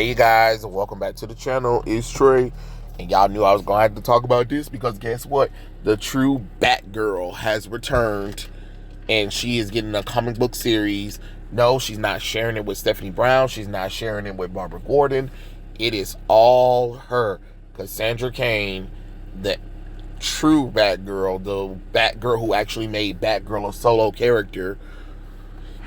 Hey you guys, welcome back to the channel. It's Trey, and y'all knew I was gonna have to talk about this because guess what? The True Batgirl has returned, and she is getting a comic book series. No, she's not sharing it with Stephanie Brown. She's not sharing it with Barbara Gordon. It is all her, Cassandra Cain, the True Batgirl, the Batgirl who actually made Batgirl a solo character,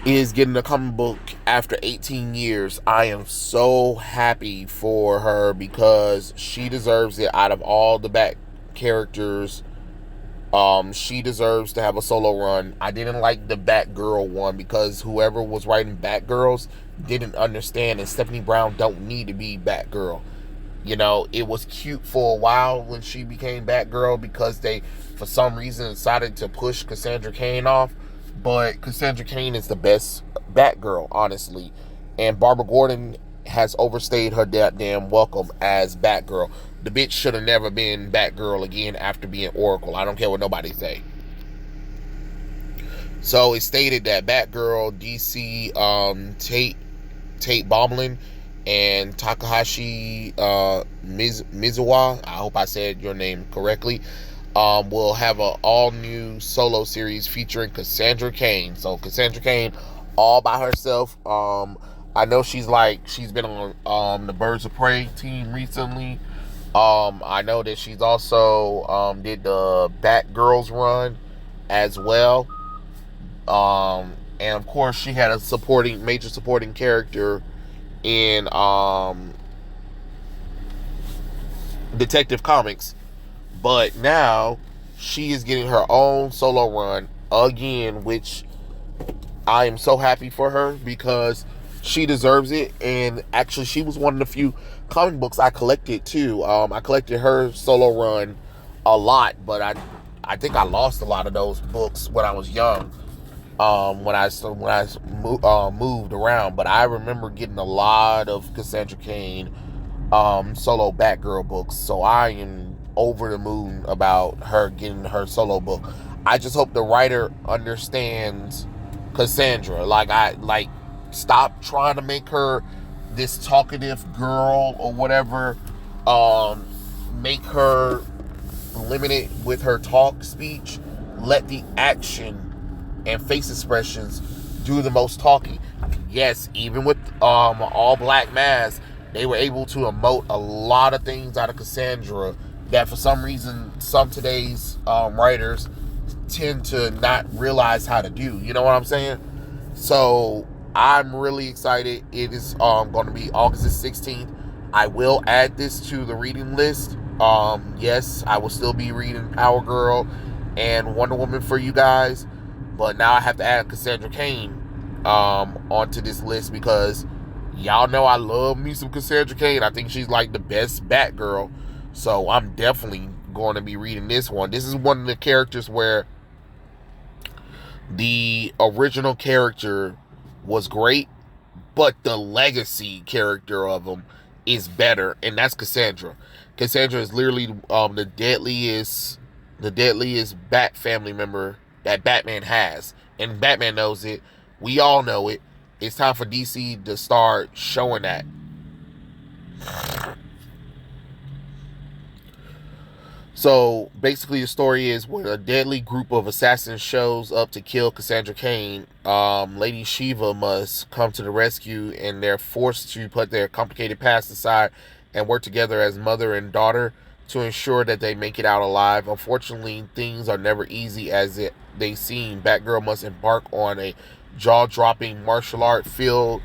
is getting a comic book after 18 years. I am so happy for her because she deserves it. Out of all the Bat characters, she deserves to have a solo run. I didn't like the Batgirl one because whoever was writing Batgirls didn't understand, and Stephanie Brown don't need to be Batgirl. You know, it was cute for a while when she became Batgirl because they, for some reason, decided to push Cassandra Cain off. But Cassandra Cain is the best Batgirl, honestly. And Barbara Gordon has overstayed her damn welcome as Batgirl. The bitch should have never been Batgirl again after being Oracle. I don't care what nobody say. So it's stated that Batgirl, DC, Tate Bomblin, and Takahashi Mizuwa, I hope I said your name correctly, will have an all-new solo series featuring Cassandra Cain. So Cassandra Cain all by herself. I know she's been on the Birds of Prey team recently. I know that she's also did the Batgirls run as well. And of course she had a major supporting character in Detective Comics. But now she is getting her own solo run again, which I am so happy for her because she deserves it. And actually, she was one of the few comic books I collected too. I collected her solo run a lot, but I think I lost a lot of those books when I was young. When I moved around, but I remember getting a lot of Cassandra Cain solo Batgirl books, so I am over the moon about her getting her solo book. I just hope the writer understands Cassandra. Stop trying to make her this talkative girl or whatever. Make her limited with her speech. Let the action and face expressions do the most talking. Yes, even with all black mask, they were able to emote a lot of things out of Cassandra that for some reason some today's writers tend to not realize how to do. You know what I'm saying? So I'm really excited. It is going to be August the 16th. I will add this to the reading list. Yes, I will still be reading Power Girl and Wonder Woman for you guys. But now I have to add Cassandra Cain onto this list because y'all know I love me some Cassandra Cain. I think she's like the best Batgirl. So I'm definitely going to be reading this one. This is one of the characters where the original character was great, but the legacy character of him is better, and that's Cassandra. Cassandra is literally the deadliest Bat family member that Batman has, and Batman knows it. We all know it. It's time for DC to start showing that. So basically the story is when a deadly group of assassins shows up to kill Cassandra Cain, Lady Shiva must come to the rescue, and they're forced to put their complicated past aside and work together as mother and daughter to ensure that they make it out alive. Unfortunately, things are never easy as they seem. Batgirl must embark on a jaw-dropping martial art filled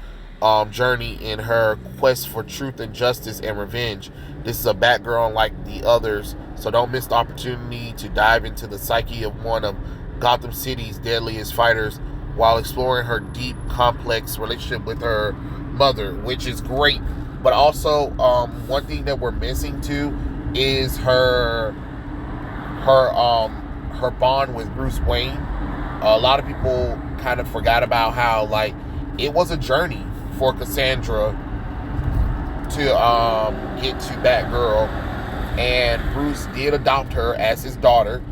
journey in her quest for truth and justice and revenge. This is a Batgirl unlike the others, so don't miss the opportunity to dive into the psyche of one of Gotham City's deadliest fighters while exploring her deep, complex relationship with her mother, which is great. But also, one thing that we're missing too is her bond with Bruce Wayne. A lot of people kind of forgot about how it was a journey for Cassandra to get to Batgirl, and Bruce did adopt her as his daughter,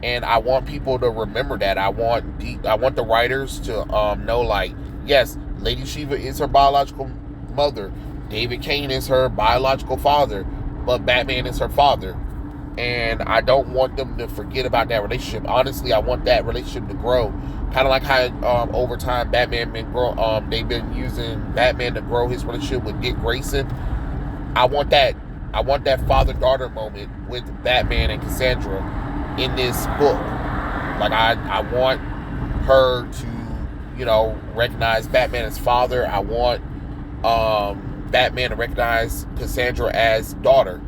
and I want people to remember that. I want the writers to know, yes, Lady Shiva is her biological mother, David Cain is her biological father, but Batman is her father. And I don't want them to forget about that relationship. Honestly, I want that relationship to grow. Kind of like how over time Batman been grow. They've been using Batman to grow his relationship with Dick Grayson. I want that. I want that father-daughter moment with Batman and Cassandra in this book. Like I want her to, recognize Batman as father. I want Batman to recognize Cassandra as daughter.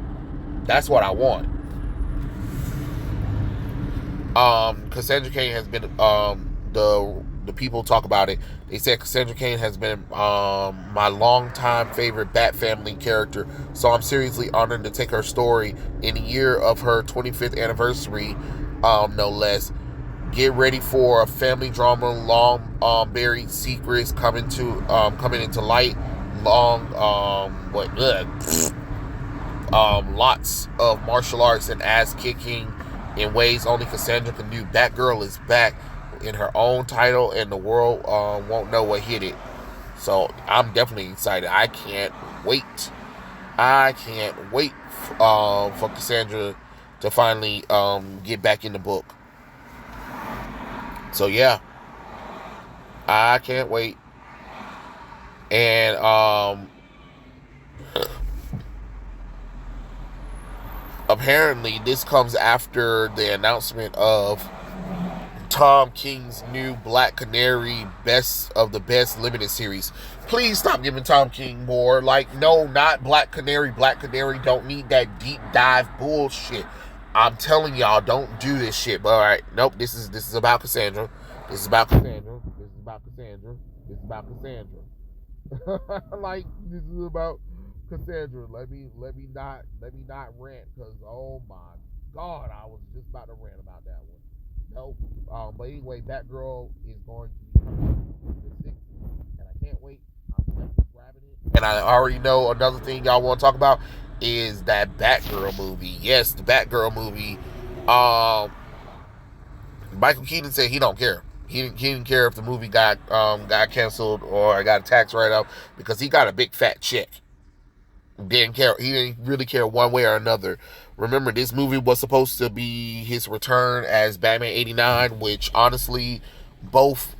That's what I want. Cassandra Cain has been the people talk about it. They said Cassandra Cain has been my longtime favorite Bat Family character. So I'm seriously honored to take her story in the year of her 25th anniversary, no less. Get ready for a family drama, long buried secrets coming into light. Lots of martial arts and ass kicking in ways only Cassandra can do. Batgirl is back in her own title, and the world won't know what hit it. So I'm definitely excited. I can't wait. For Cassandra to finally get back in the book. So yeah, I can't wait. And apparently this comes after the announcement of Tom King's new Black Canary Best of the Best limited series. Please stop giving Tom King more. Like, no, not Black Canary. Black Canary don't need that deep dive bullshit. I'm telling y'all, don't do this shit. But alright, nope, this is about Cassandra. This is about Cassandra. This is about Cassandra. This is about Cassandra. Like, this is about Cassandra. Let me not rant, because oh my god, I was just about to rant about that one. Nope. But anyway, Batgirl is going to be coming the 6th, and I can't wait. I'm definitely grabbing it. And I already know another thing y'all want to talk about is that Batgirl movie. Yes, the Batgirl movie. Michael Keaton said he don't care. He didn't care if the movie got canceled or got a tax write-off, because he got a big fat check. Didn't care. He didn't really care one way or another. Remember, this movie was supposed to be his return as Batman 89, which honestly, both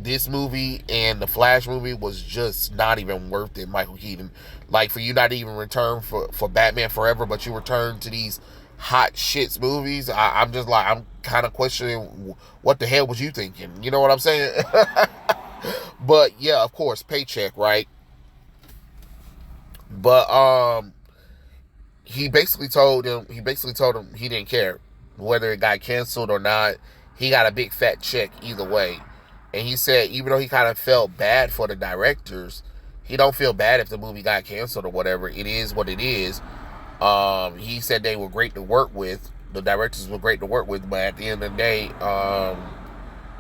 this movie and the Flash movie was just not even worth it, Michael Keaton. Like, for you not to even return for Batman Forever, but you return to these hot shits movies, I'm just like, I'm kind of questioning what the hell was you thinking? You know what I'm saying? But yeah, of course, paycheck, right? But he basically told him he didn't care whether it got canceled or not. He got a big fat check either way. And he said even though he kind of felt bad for the directors, he don't feel bad if the movie got canceled or whatever. It is what it is. He said they were great to work with. The directors were great to work with, but at the end of the day,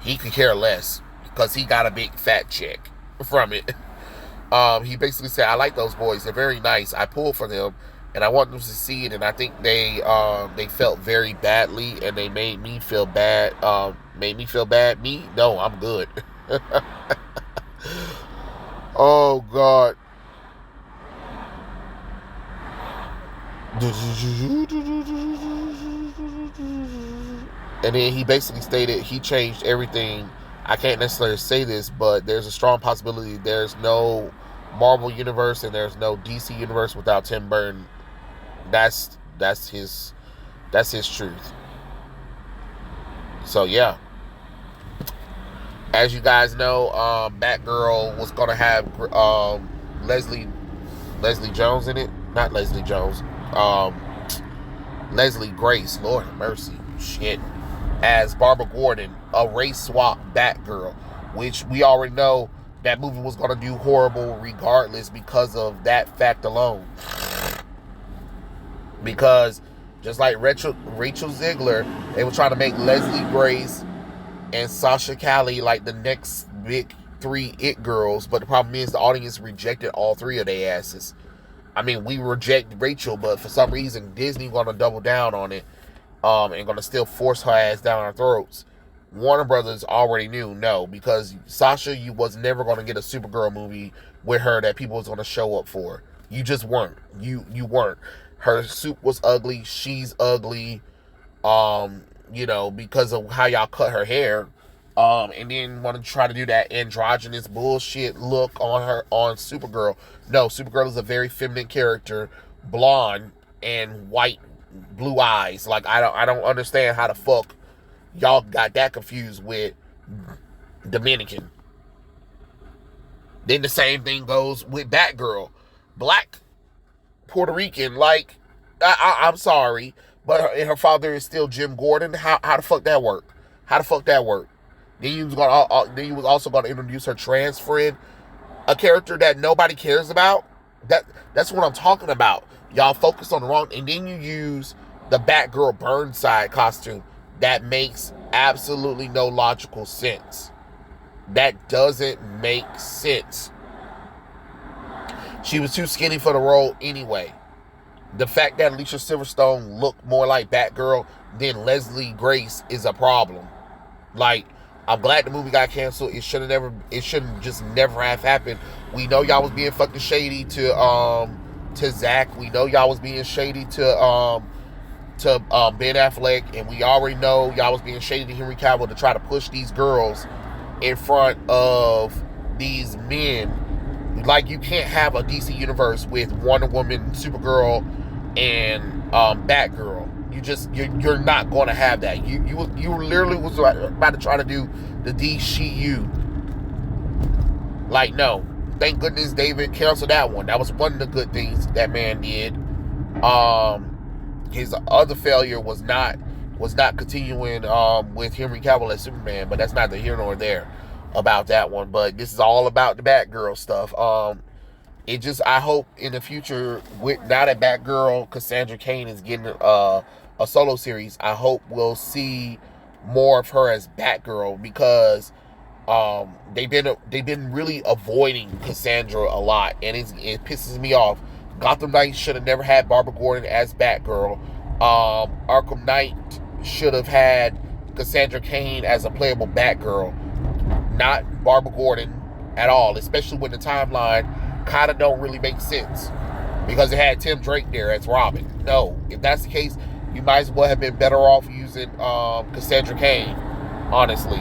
he could care less because he got a big fat check from it. He basically said, I like those boys. They're very nice. I pulled for them, and I want them to see it. And I think they felt very badly, and they made me feel bad. Me? No, I'm good. Oh, God. And then he basically stated he changed everything. I can't necessarily say this, but there's a strong possibility there's no Marvel universe and there's no DC universe without Tim Burton. That's his truth. So yeah, as you guys know, Batgirl was gonna have Leslie Jones in it. Not Leslie Jones. Leslie Grace. Lord have mercy. Shit. As Barbara Gordon, a race swap Batgirl, which we already know that movie was going to do horrible regardless because of that fact alone. Because just like Rachel Ziegler, they were trying to make Leslie Grace and Sasha Calle like the next big 3 it girls, but the problem is the audience rejected all 3 of their asses. I mean, we reject Rachel, but for some reason Disney going to double down on it. And gonna still force her ass down our throats. Warner Brothers already knew no, because Sasha, you was never gonna get a Supergirl movie with her that people was gonna show up for. You just weren't. You weren't. Her suit was ugly. She's ugly. Because of how y'all cut her hair. And then want to try to do that androgynous bullshit look on her on Supergirl. No, Supergirl is a very feminine character, blonde and white, blue eyes. Like I don't understand how the fuck y'all got that confused with Dominican. Then the same thing goes with Batgirl, black Puerto Rican. Like I'm sorry, but her father is still Jim Gordon. How the fuck that work? How the fuck that work? Then you was also gonna introduce her trans friend, a character that nobody cares about. That's what I'm talking about. Y'all focus on the wrong, and then you use the Batgirl Burnside costume that makes absolutely no logical sense. That doesn't make sense. She was too skinny for the role anyway. The fact that Alicia Silverstone looked more like Batgirl than Leslie Grace is a problem. Like, I'm glad the movie got canceled. It shouldn't just never have happened. We know y'all was being fucking shady to Zach. We know y'all was being shady to Ben Affleck, and we already know y'all was being shady to Henry Cavill to try to push these girls in front of these men. Like, you can't have a DC universe with Wonder Woman, Supergirl, and Batgirl. You're not going to have that. You literally was about to try to do the DCU. Like, no. Thank goodness David canceled that one. That was one of the good things that man did. His other failure was not continuing with Henry Cavill as Superman, but that's neither here nor there about that one. But this is all about the Batgirl stuff. I hope in the future, now that Batgirl Cassandra Cain is getting a solo series, I hope we'll see more of her as Batgirl, because they've been really avoiding Cassandra a lot, and it pisses me off. Gotham Knight should have never had Barbara Gordon as Batgirl. Arkham Knight should have had Cassandra Cain as a playable Batgirl, not Barbara Gordon at all, especially when the timeline kind of don't really make sense, because it had Tim Drake there as Robin. No, if that's the case, you might as well have been better off using Cassandra Cain, honestly.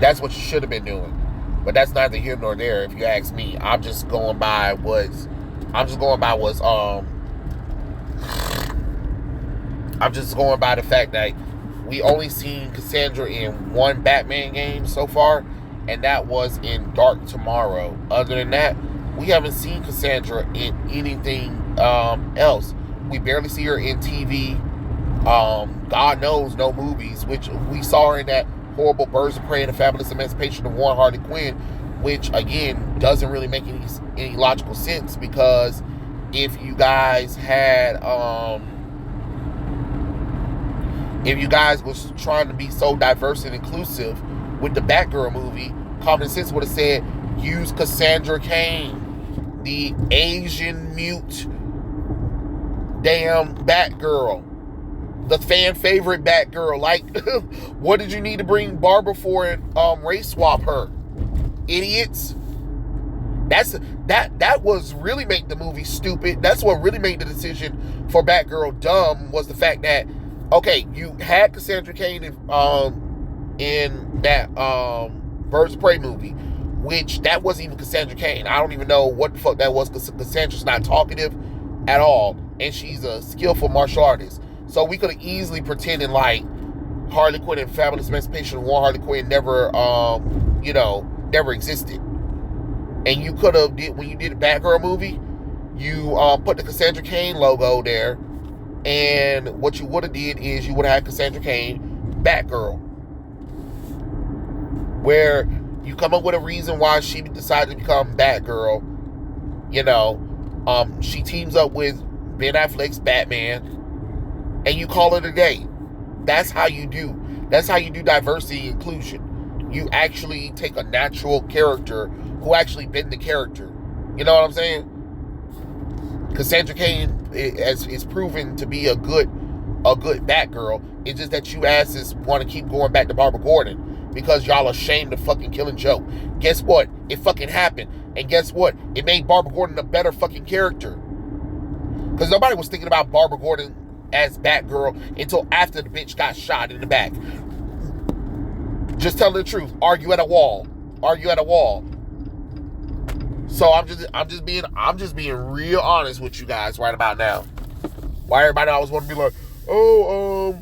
That's what you should have been doing. But that's neither here nor there, if you ask me. I'm just going by what's I'm just going by the fact that we only seen Cassandra in one Batman game so far, and that was in Dark Tomorrow. Other than that, we haven't seen Cassandra in anything else. We barely see her in TV. God knows, no movies, which we saw her in that horrible Birds of Prey and the Fabulous Emancipation of Warren Harley Quinn, which again doesn't really make any logical sense, because if you guys was trying to be so diverse and inclusive with the Batgirl movie, common sense would have said use Cassandra Cain, the Asian mute damn Batgirl, the fan favorite Batgirl. Like, what did you need to bring Barbara for and race swap her? Idiots. That was really make the movie stupid. That's what really made the decision for Batgirl dumb, was the fact that, okay, you had Cassandra Cain in that Birds of Prey movie, which that wasn't even Cassandra Cain. I don't even know what the fuck that was, because Cassandra's not talkative at all, and she's a skillful martial artist. So we could have easily pretended like Harley Quinn and Fabulous Emancipation of Warren Harley Quinn never existed. And you could have, when you did a Batgirl movie, you put the Cassandra Cain logo there, and what you would have did is you would have had Cassandra Cain Batgirl, where you come up with a reason why she decided to become Batgirl. She teams up with Ben Affleck's Batman, and you call it a day. That's how you do diversity and inclusion. You actually take a natural character who actually been the character. You know what I'm saying? Cassandra Cain is proven to be a good Batgirl. It's just that you asses want to keep going back to Barbara Gordon because y'all are ashamed of fucking killing Joe. Guess what? It fucking happened. And guess what? It made Barbara Gordon a better fucking character. Because nobody was thinking about Barbara Gordon as Batgirl until after the bitch got shot in the back. Just tell the truth. Argue at a wall. Argue at a wall. So I'm just being real honest with you guys right about now. Why everybody always want to be like, oh,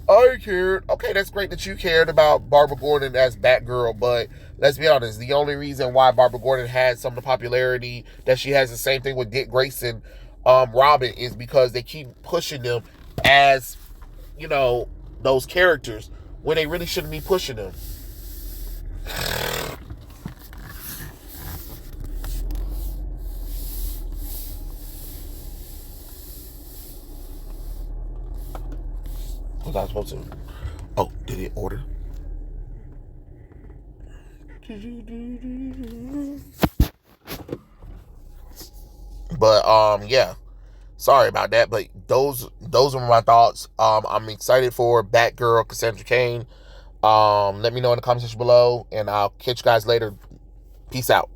I cared. Okay, that's great that you cared about Barbara Gordon as Batgirl, but let's be honest, the only reason why Barbara Gordon had some of the popularity that she has, the same thing with Dick Grayson, Robin, is because they keep pushing them as, you know, those characters when they really shouldn't be pushing them. Was I supposed to? Oh, did it order? But yeah. Sorry about that, but those are my thoughts. I'm excited for Batgirl, Cassandra Cain. Let me know in the comment section below, and I'll catch you guys later. Peace out.